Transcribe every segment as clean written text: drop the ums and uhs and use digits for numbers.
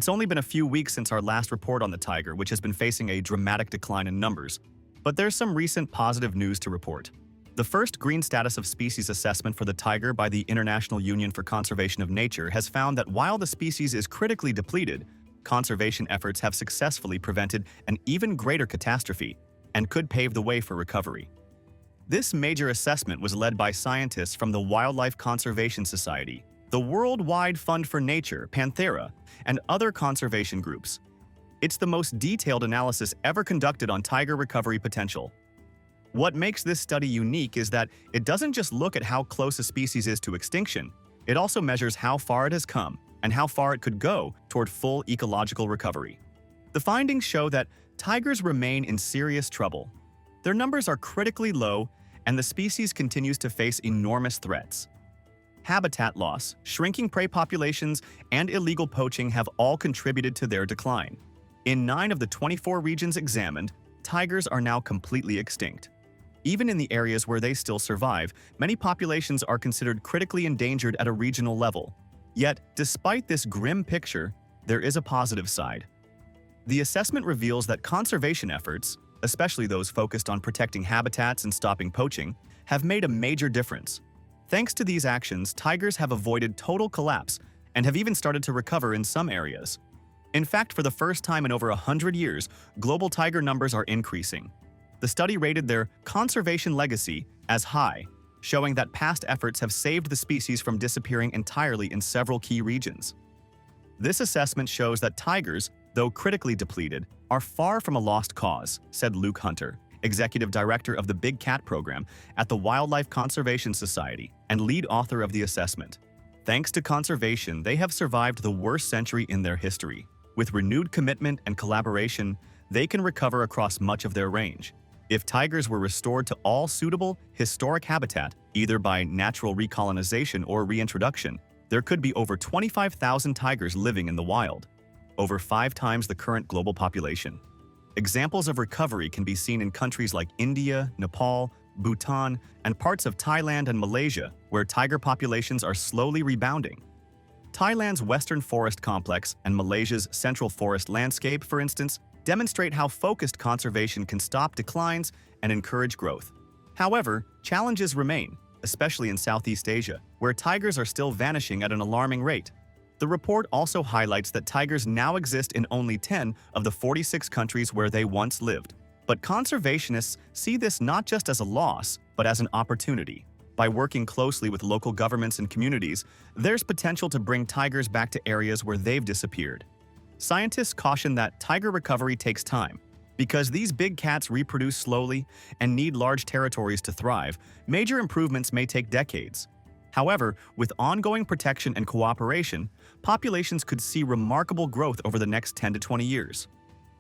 It's only been a few weeks since our last report on the tiger, which has been facing a dramatic decline in numbers. But there's some recent positive news to report. The first green status of species assessment for the tiger by the International Union for Conservation of Nature has found that while the species is critically depleted, conservation efforts have successfully prevented an even greater catastrophe and could pave the way for recovery. This major assessment was led by scientists from the Wildlife Conservation Society, the Worldwide Fund for Nature, Panthera, and other conservation groups. It's the most detailed analysis ever conducted on tiger recovery potential. What makes this study unique is that it doesn't just look at how close a species is to extinction, it also measures how far it has come and how far it could go toward full ecological recovery. The findings show that tigers remain in serious trouble. Their numbers are critically low, and the species continues to face enormous threats. Habitat loss, shrinking prey populations, and illegal poaching have all contributed to their decline. In 9 of the 24 regions examined, tigers are now completely extinct. Even in the areas where they still survive, many populations are considered critically endangered at a regional level. Yet, despite this grim picture, there is a positive side. The assessment reveals that conservation efforts, especially those focused on protecting habitats and stopping poaching, have made a major difference. Thanks to these actions, tigers have avoided total collapse and have even started to recover in some areas. In fact, for the first time in over 100 years, global tiger numbers are increasing. The study rated their conservation legacy as high, showing that past efforts have saved the species from disappearing entirely in several key regions. This assessment shows that tigers, though critically depleted, are far from a lost cause, said Luke Hunter, Executive Director of the Big Cat Program at the Wildlife Conservation Society and lead author of the assessment. Thanks to conservation, they have survived the worst century in their history. With renewed commitment and collaboration, they can recover across much of their range. If tigers were restored to all suitable, historic habitat, either by natural recolonization or reintroduction, there could be over 25,000 tigers living in the wild, over 5 times the current global population. Examples of recovery can be seen in countries like India, Nepal, Bhutan, and parts of Thailand and Malaysia, where tiger populations are slowly rebounding. Thailand's Western Forest Complex and Malaysia's Central Forest Landscape, for instance, demonstrate how focused conservation can stop declines and encourage growth. However, challenges remain, especially in Southeast Asia, where tigers are still vanishing at an alarming rate. The report also highlights that tigers now exist in only 10 of the 46 countries where they once lived. But conservationists see this not just as a loss, but as an opportunity. By working closely with local governments and communities, there's potential to bring tigers back to areas where they've disappeared. Scientists caution that tiger recovery takes time. Because these big cats reproduce slowly and need large territories to thrive, major improvements may take decades. However, with ongoing protection and cooperation, populations could see remarkable growth over the next 10 to 20 years.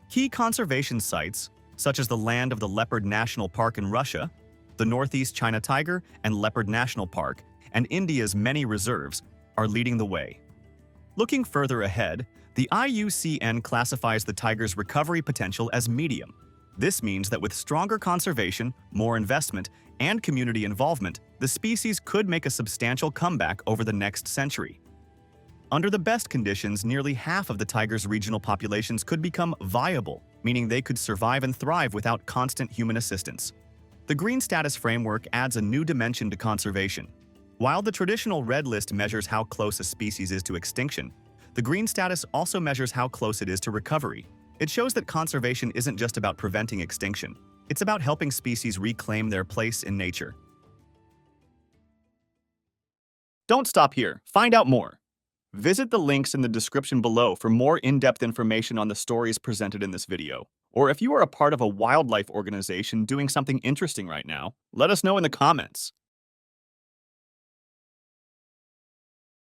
Key conservation sites, such as the land of the Leopard National Park in Russia, the Northeast China Tiger and Leopard National Park, and India's many reserves, are leading the way. Looking further ahead, the IUCN classifies the tiger's recovery potential as medium. This means that with stronger conservation, more investment, and community involvement, the species could make a substantial comeback over the next century. Under the best conditions, nearly half of the tiger's regional populations could become viable, meaning they could survive and thrive without constant human assistance. The Green Status Framework adds a new dimension to conservation. While the traditional red list measures how close a species is to extinction, the green status also measures how close it is to recovery. It shows that conservation isn't just about preventing extinction. It's about helping species reclaim their place in nature. Don't stop here. Find out more. Visit the links in the description below for more in-depth information on the stories presented in this video. Or if you are a part of a wildlife organization doing something interesting right now, let us know in the comments.